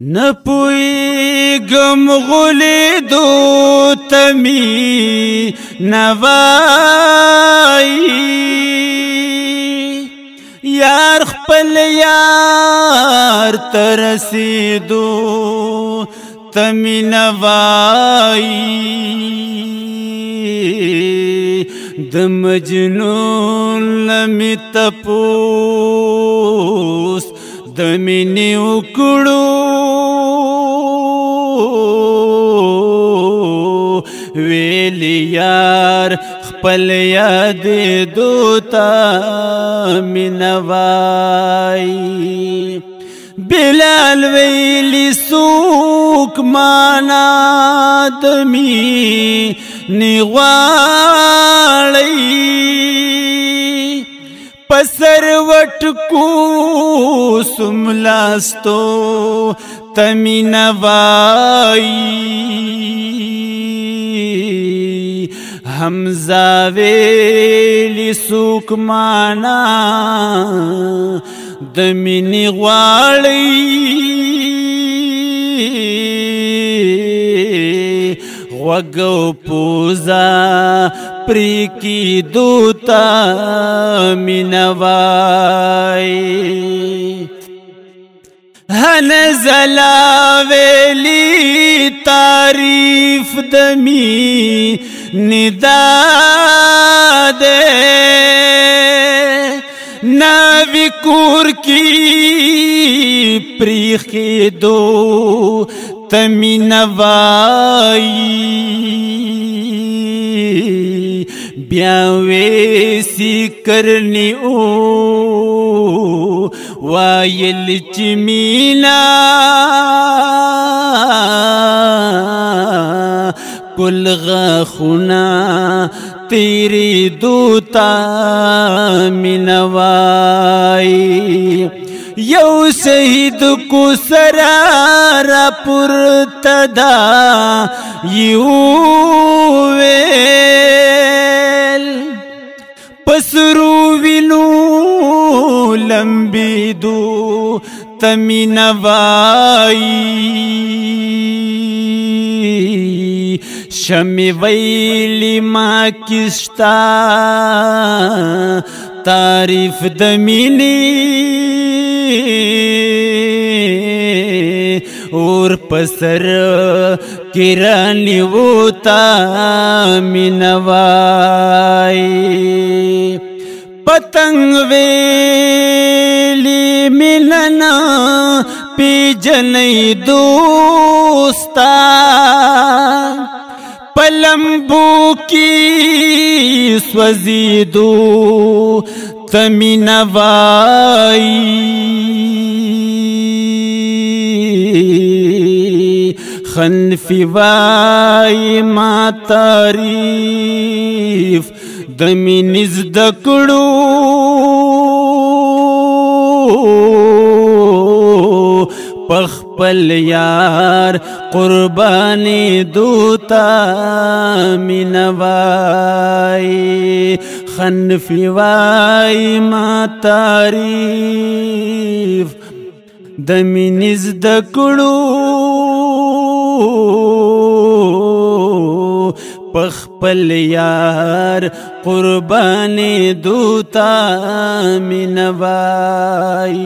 نپویگم غلی دو تمی نوائی یار خپل یار ترسیدو تمی نوائی د مجنون لمی تپوس د مینې وکړو ویلی یار خپل یاد دوتا مینوای بلال ویلی سوک مانا دمی نغواړی پسر وټکو سملاستو تمی نوائی حمزہ ویلی سوک مانا دمینی غواړی غوږو پوزا پری کی دوتا مینوائی هنزلا ویلی تعریف دمی ندا دے ناوی کور کی پریخ کی دو تمی نوائی بیاویسی کرنی او وایل چمینا کل غاخونا تیری دوتا منوائی یو شہید کو سرارا پرتدا یو ویل پسرو وینو لمبی دو تمی نوائی شمی ویلی ما کشتا تعریف دمینی اور پسر کرانی ووتا منوائی پتنگ ویلی ملنا پی جنی دوستا پلمبو کی سوزیدو تمی نوائی خنفی وائی ما تعریف دمی نزدکڑو پخپل یار قربانی دوتا منوائی خنفی وائی ما تعریف دمی نزدکڑو پخپل یار قربانی دوتا منوائی